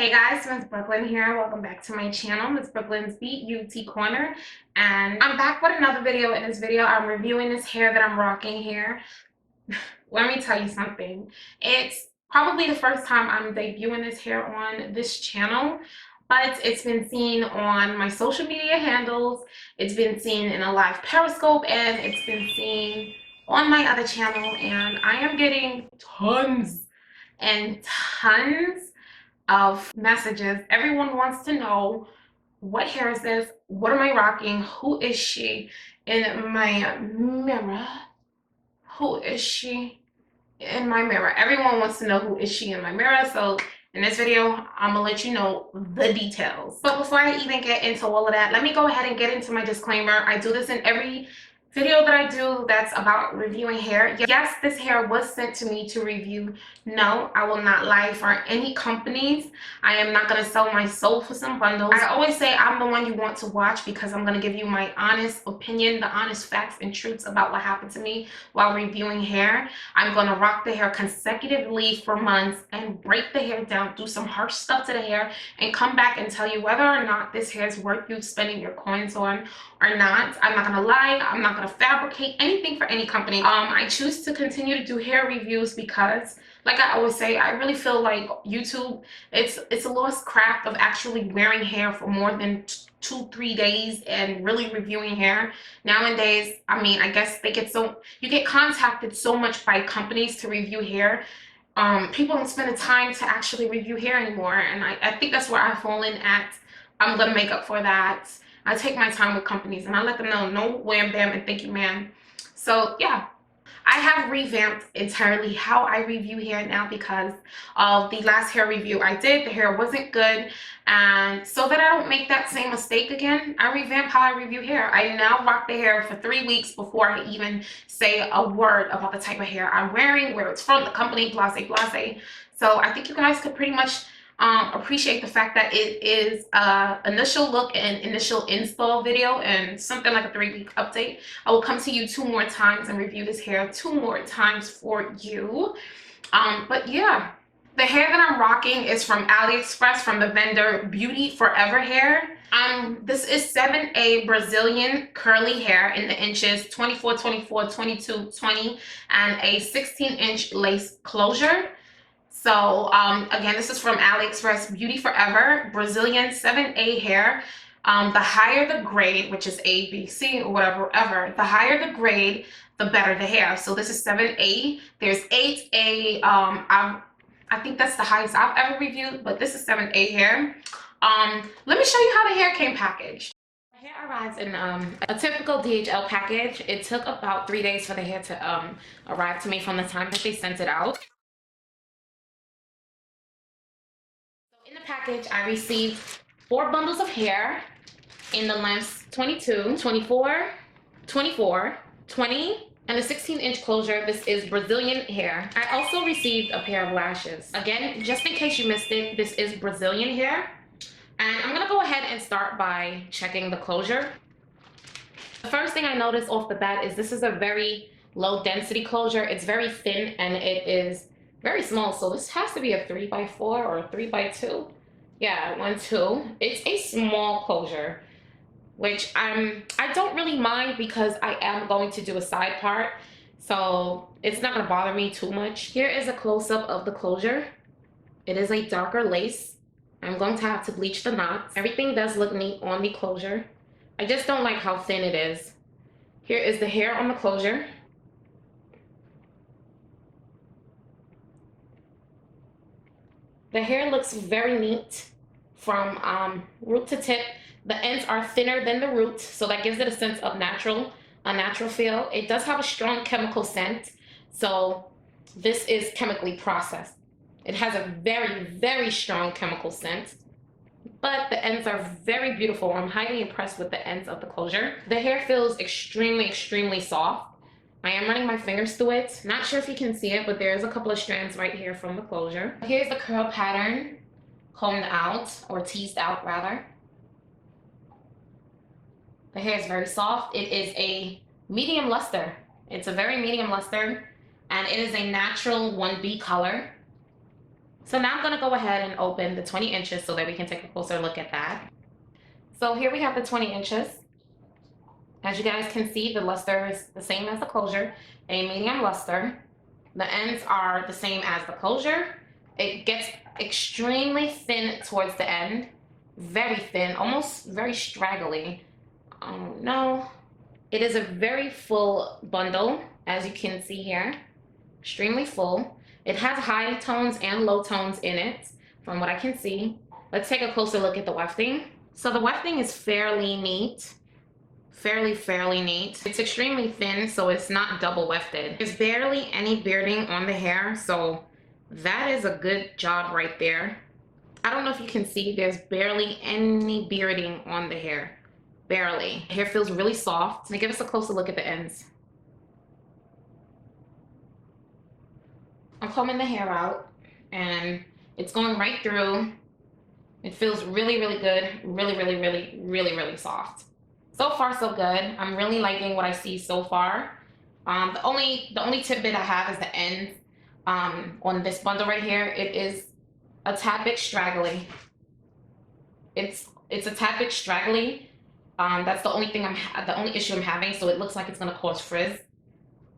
Hey guys, Miss Brooklyn here. Welcome back to my channel, Miss Brooklyn's Beauty-Corner. And I'm back with another video. In this video, I'm reviewing this hair that I'm rocking here. Let me tell you something. It's probably the first time I'm debuting this hair on this channel, but it's been seen on my social media handles. It's been seen in a live Periscope, and it's been seen on my other channel. And I am getting tons and tons of messages. Everyone wants to know, what hair is this? What am I rocking? Who is she in my mirror? Who is she in my mirror? Everyone wants to know who is she in my mirror. So in this video, I'm gonna let you know the details. But before I even get into all of that, let me go ahead and get into my disclaimer. I do this in every video that I do that's about reviewing hair. Yes, this hair was sent to me to review. No, I will not lie for any companies. I am not going to sell my soul for some bundles. I always say I'm the one you want to watch because I'm going to give you my honest opinion, the honest facts and truths about what happened to me while reviewing hair. I'm going to rock the hair consecutively for months and break the hair down, do some harsh stuff to the hair, and come back and tell you whether or not this hair is worth you spending your coins on or not. I'm not gonna lie, I'm not gonna fabricate anything for any company. I choose to continue to do hair reviews because, like I always say, I really feel like YouTube, it's a lost craft of actually wearing hair for more than 2-3 days and really reviewing hair. Nowadays, I mean, I guess you get contacted so much by companies to review hair. People don't spend the time to actually review hair anymore, and I think that's where I've fallen at. I'm gonna make up for that. I take my time with companies and I let them know, no wham bam and thank you ma'am. So yeah, I have revamped entirely how I review hair now because of the last hair review I did. The hair wasn't good, and so that I don't make that same mistake again, I revamped how I review hair. I now rock the hair for 3 weeks before I even say a word about the type of hair I'm wearing, where it's from, the company, blase blase. So I think you guys could pretty much appreciate the fact that it is initial look and initial install video and something like a 3-week update. I will come to you 2 more times and review this hair 2 more times for you. But yeah, the hair that I'm rocking is from Aliexpress, from the vendor Beauty Forever Hair. This is 7A Brazilian curly hair in the inches 24, 24, 22, 20, and a 16-inch lace closure. So again, this is from Aliexpress, Beauty Forever, Brazilian 7A hair. The higher the grade, which is A, B, C, or whatever, the higher the grade, the better the hair. So this is 7A. There's 8A. I think that's the highest I've ever reviewed, but this is 7A hair. Let me show you how the hair came packaged. The hair arrives in a typical DHL package. It took about 3 days for the hair to arrive to me from the time that they sent it out. In the package, I received 4 bundles of hair in the lengths 22, 24, 24, 20, and a 16-inch closure. This is Brazilian hair. I also received a pair of lashes. Again, just in case you missed it, this is Brazilian hair. And I'm gonna go ahead and start by checking the closure. The first thing I noticed off the bat is this is a very low density closure. It's very thin and it is very small, so this has to be a 3x4 or a 3x2. Yeah, 1, 2. It's a small closure, which I don't really mind because I am going to do a side part, so it's not going to bother me too much. Here is a close-up of the closure. It is a darker lace. I'm going to have to bleach the knots. Everything does look neat on the closure. I just don't like how thin it is. Here is the hair on the closure. The hair looks very neat from root to tip. The ends are thinner than the root, so that gives it a sense of a natural feel. It does have a strong chemical scent, so this is chemically processed. It has a very, very strong chemical scent, but the ends are very beautiful. I'm highly impressed with the ends of the closure. The hair feels extremely, extremely soft. I am running my fingers through it. Not sure if you can see it, but there's a couple of strands right here from the closure. Here's the curl pattern, combed out, or teased out rather. The hair is very soft. It is a medium luster. It's a very medium luster, and it is a natural 1B color. So now I'm gonna go ahead and open the 20 inches so that we can take a closer look at that. So here we have the 20 inches. As you guys can see, the luster is the same as the closure, a medium luster. The ends are the same as the closure. It gets extremely thin towards the end, very thin, almost very straggly. Oh no. It is a very full bundle, as you can see here, extremely full. It has high tones and low tones in it, from what I can see. Let's take a closer look at the wefting. So the wefting is fairly neat. Fairly neat. It's extremely thin, so it's not double wefted. There's barely any bearding on the hair, so that is a good job right there. I don't know if you can see, there's barely any bearding on the hair. Barely. The hair feels really soft. Now give us a closer look at the ends. I'm combing the hair out, and it's going right through. It feels really good. Really soft. So far, so good. I'm really liking what I see so far. The only tidbit I have is the ends on this bundle right here. It is a tad bit straggly. It's a tad bit straggly. That's the only thing the only issue I'm having. So it looks like it's gonna cause frizz.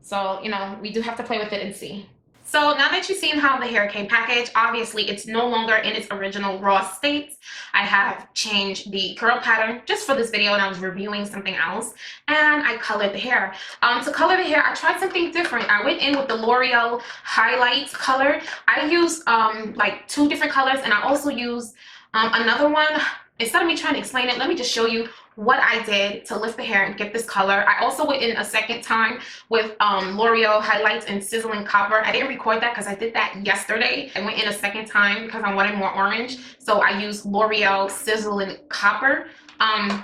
So you know, we do have to play with it and see. So now that you've seen how the hair came packaged, obviously it's no longer in its original raw state. I have changed the curl pattern just for this video, and I was reviewing something else, and I colored the hair. To color the hair, I tried something different. I went in with the L'Oreal highlight color. I used like 2 different colors, and I also used another one. Instead of me trying to explain it, let me just show you what I did to lift the hair and get this color. I also went in a second time with L'Oreal highlights and sizzling copper. I didn't record that because I did that yesterday. I went in a second time because I wanted more orange, so I used L'Oreal sizzling copper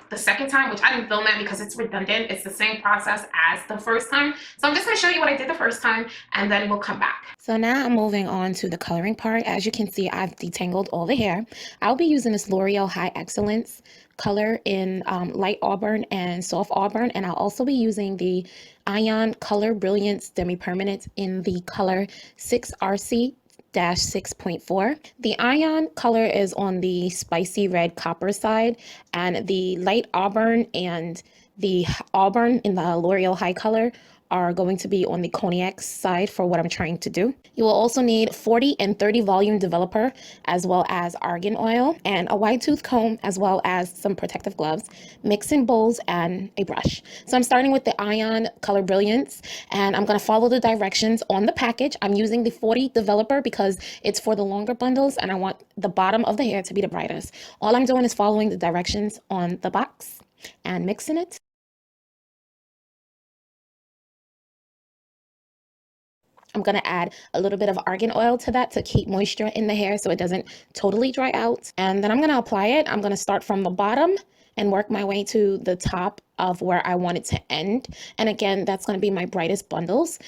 the second time, which I didn't film that because it's redundant. It's the same process as the first time. So I'm just going to show you what I did the first time, and then we'll come back. So now I'm moving on to the coloring part. As you can see, I've detangled all the hair. I'll be using this L'Oreal High Excellence color in light auburn and soft auburn, and I'll also be using the Ion Color Brilliance Demi-Permanent in the color 6RC 6.4. The Ion color is on the spicy red copper side, and the light auburn and the auburn in the L'Oreal High color are going to be on the cognac side for what I'm trying to do. You will also need 40 and 30 volume developer, as well as argan oil, and a wide tooth comb, as well as some protective gloves, mixing bowls, and a brush. So I'm starting with the Ion Color Brilliance, and I'm gonna follow the directions on the package. I'm using the 40 developer because it's for the longer bundles, and I want the bottom of the hair to be the brightest. All I'm doing is following the directions on the box and mixing it. I'm going to add a little bit of argan oil to that to keep moisture in the hair so it doesn't totally dry out. And then I'm going to apply it. I'm going to start from the bottom and work my way to the top of where I want it to end. And again, that's going to be my brightest bundles.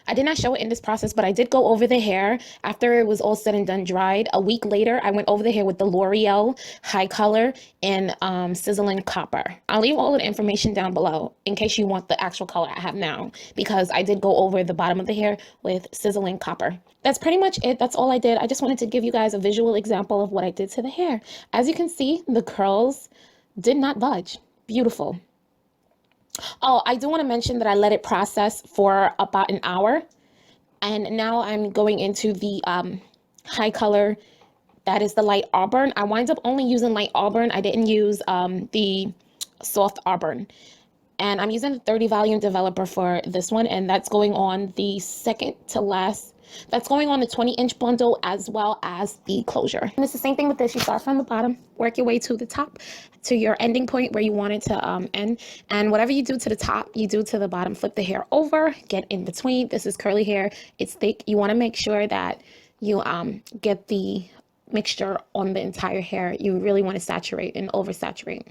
I did not show it in this process, but I did go over the hair after it was all said and done dried. A week later, I went over the hair with the L'Oreal High Color in Sizzling Copper. I'll leave all of the information down below in case you want the actual color I have now, because I did go over the bottom of the hair with Sizzling Copper. That's pretty much it. That's all I did. I just wanted to give you guys a visual example of what I did to the hair. As you can see, the curls did not budge. Beautiful. Oh, I do want to mention that I let it process for about an hour. And now I'm going into the high color. That is the light auburn. I wind up only using light auburn. I didn't use the soft auburn. And I'm using the 30 volume developer for this one. And that's going on the second to last. That's going on the 20-inch bundle as well as the closure. And it's the same thing with this. You start from the bottom, work your way to the top, to your ending point where you want it to end. And whatever you do to the top, you do to the bottom. Flip the hair over, get in between. This is curly hair. It's thick. You want to make sure that you get the mixture on the entire hair. You really want to saturate and oversaturate.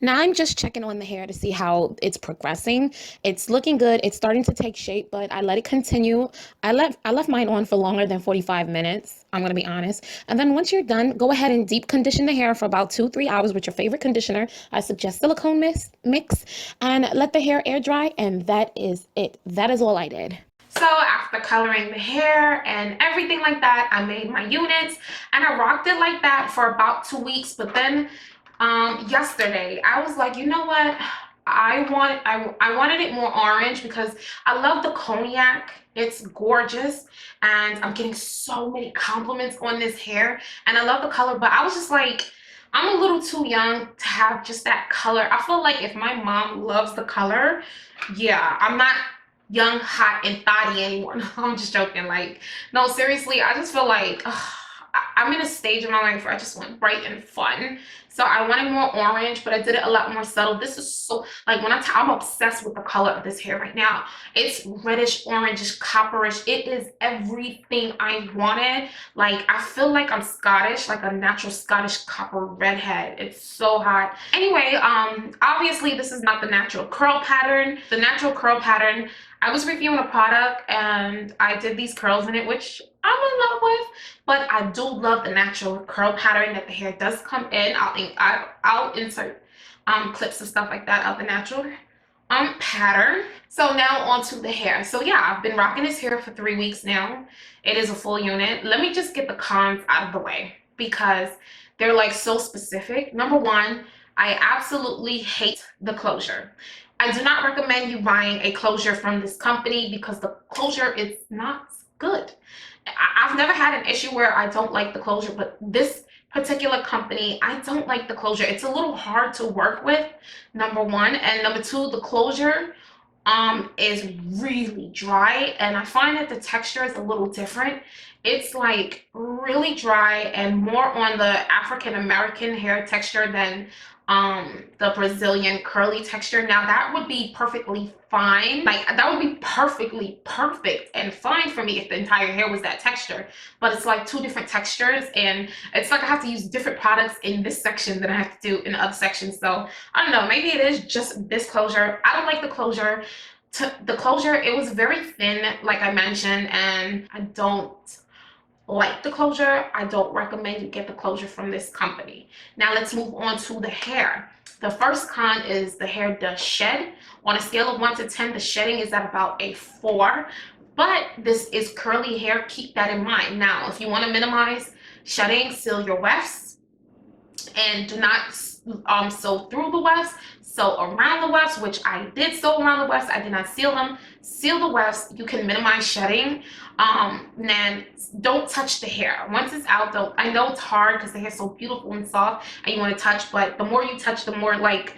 Now I'm just checking on the hair to see how it's progressing. It's looking good. It's starting to take shape, but I let it continue. I left mine on for longer than 45 minutes. I'm going to be honest. And then once you're done, go ahead and deep condition the hair for about 2-3 hours with your favorite conditioner. I suggest silicone mix and let the hair air dry. And that is it. That is all I did. So after coloring the hair and everything like that, I made my units and I rocked it like that for about 2 weeks. But then yesterday I was like, you know what? I wanted it more orange because I love the cognac. It's gorgeous and I'm getting so many compliments on this hair and I love the color, but I was just like, I'm a little too young to have just that color. I feel like if my mom loves the color, yeah, I'm not young, hot, and thotty anymore. No, I'm just joking. Like, no, seriously, I just feel like I'm in a stage of my life where I just want bright and fun. So I wanted more orange, but I did it a lot more subtle. This is so, like, I'm obsessed with the color of this hair right now. It's reddish, orangish, copperish. It is everything I wanted. Like, I feel like I'm Scottish, like a natural Scottish copper redhead. It's so hot. Anyway, obviously this is not the natural curl pattern. The natural curl pattern, I was reviewing a product and I did these curls in it, which I'm in love with, but I do love the natural curl pattern that the hair does come in. I'll insert clips and stuff like that of the natural pattern. So now onto the hair. So yeah, I've been rocking this hair for 3 weeks now. It is a full unit. Let me just get the cons out of the way because they're like so specific. Number one, I absolutely hate the closure. I do not recommend you buying a closure from this company because the closure is not good. I've never had an issue where I don't like the closure, but this particular company, I don't like the closure. It's a little hard to work with, number one. And number two, the closure is really dry and I find that the texture is a little different. It's like really dry and more on the African American hair texture than the Brazilian curly texture. Now that would be perfectly fine, like that would be perfectly perfect and fine for me if the entire hair was that texture, but it's like two different textures and it's like I have to use different products in this section than I have to do in other sections. So I don't know, maybe it is just this closure. I don't like the closure. The closure, it was very thin, like I mentioned, and I don't like the closure. I don't recommend you get the closure from this company. Now let's move on to the hair. The first con is the hair does shed. On a scale of 1 to 10, the shedding is at about a 4, but this is curly hair. Keep that in mind. Now, if you want to minimize shedding, seal your wefts and do not sew through the wefts. Sew around the wefts, which I did sew around the wefts. I did not seal them. Seal the wefts. You can minimize shedding. Then don't touch the hair. Once it's out, though, I know it's hard because the hair is so beautiful and soft and you want to touch, but the more you touch, the more like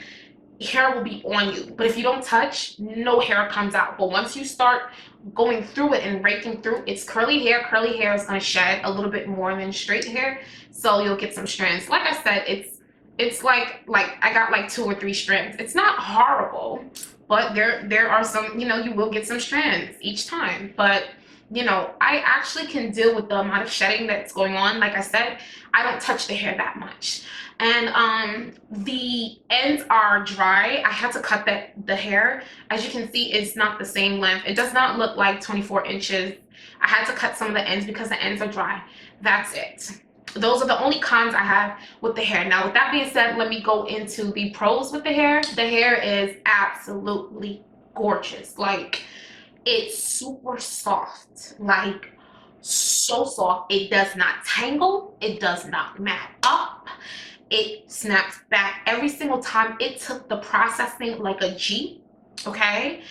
hair will be on you. But if you don't touch, no hair comes out. But once you start going through it and raking through, it's curly hair. Curly hair is going to shed a little bit more than straight hair, so you'll get some strands. Like I said, it's like I got like 2 or 3 strands. It's not horrible, but there are some, you know, you will get some strands each time. But you know, I actually can deal with the amount of shedding that's going on. Like I said, I don't touch the hair that much. And the ends are dry. I had to cut the hair. As you can see, it's not the same length. It does not look like 24 inches. I had to cut some of the ends because the ends are dry. That's it. Those are the only cons I have with the hair. Now, with that being said, let me go into the pros with the hair. The hair is absolutely gorgeous. Like, it's super soft, like so soft. It does not tangle. It does not mat up. It snaps back every single time. It took the processing like a G. Okay,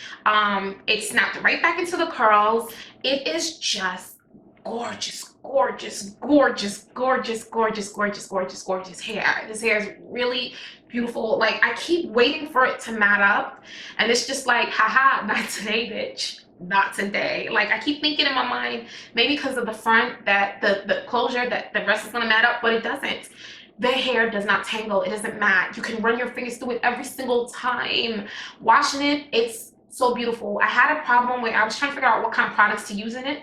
it snapped right back into the curls. It is just gorgeous, gorgeous, gorgeous, gorgeous, gorgeous, gorgeous, gorgeous, gorgeous hair. This hair is really beautiful. Like, I keep waiting for it to mat up and it's just like, haha, not today, bitch, not today. Like, I keep thinking in my mind, maybe because of the front, that the closure, that the rest is gonna mat up, but it doesn't. The hair does not tangle. It doesn't mat. You can run your fingers through it every single time. Washing it, it's so beautiful. I had a problem where I was trying to figure out what kind of products to use in it.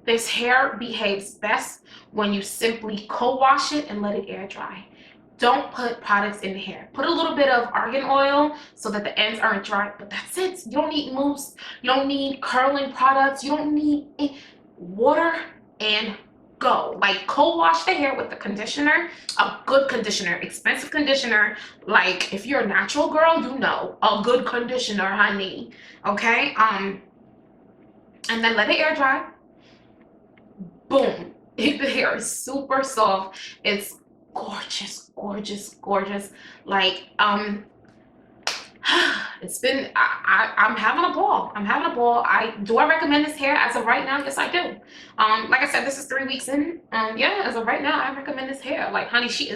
This hair behaves best when you simply co-wash it and let it air dry. Don't put products in the hair. Put a little bit of argan oil so that the ends aren't dry, but that's it. You don't need mousse. You don't need curling products. You don't need water and go. Like, co-wash the hair with the conditioner, a good conditioner, expensive conditioner. Like, if you're a natural girl, you know, a good conditioner, honey. Okay? and then let it air dry. Boom. The hair is super soft. It's gorgeous, gorgeous, gorgeous. Like, it's been, I'm having a ball. I'm having a ball. I recommend this hair as of right now? Yes, I do. Like I said, this is 3 weeks in. Yeah, as of right now, I recommend this hair. Like, honey, she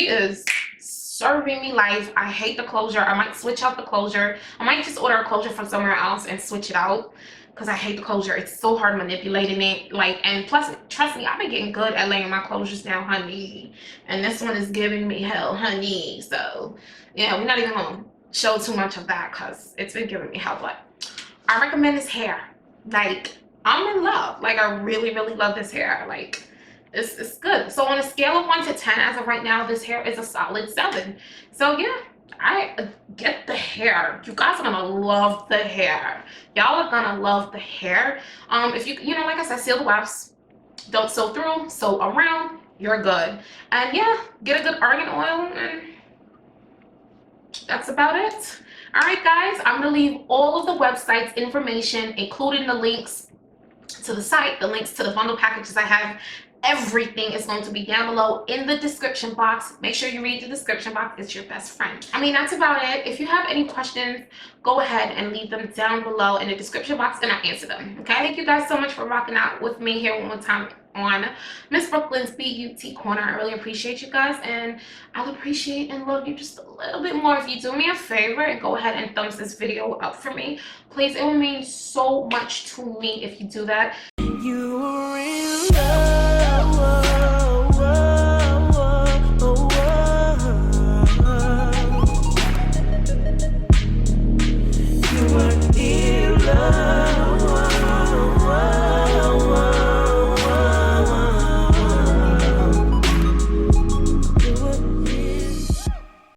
is serving me life. I hate the closure. I might switch out the closure. I might just order a closure from somewhere else and switch it out, because I hate the closure. It's so hard manipulating it. Like, and plus, trust me, I've been getting good at laying my closures down, honey. And this one is giving me hell, honey. So, yeah, we're not even gonna show too much of that because it's been giving me hell. But I recommend this hair. Like, I'm in love. Like, I really, really love this hair. Like, it's good. So on a scale of 1 to 10, as of right now, this hair is a solid 7. So yeah, I get the hair. You guys are gonna love the hair. Y'all are gonna love the hair. If you know, like I said, seal the wax. Don't sew through, sew around. You're good. And yeah, get a good argan oil, and that's about it. All right, guys, I'm gonna leave all of the website's information, including the links to the site, the links to the bundle packages I have. Everything is going to be down below in the description box. Make sure you read the description box. It's your best friend. I mean, that's about it. If you have any questions, go ahead and leave them down below in the description box and I'll answer them. Okay? Thank you guys so much for rocking out with me here one more time on Miss Brooklyn's Beauty Corner. I really appreciate you guys, and I'll appreciate and love you just a little bit more if you do me a favor and go ahead and thumbs this video up for me. Please, it will mean so much to me if you do that.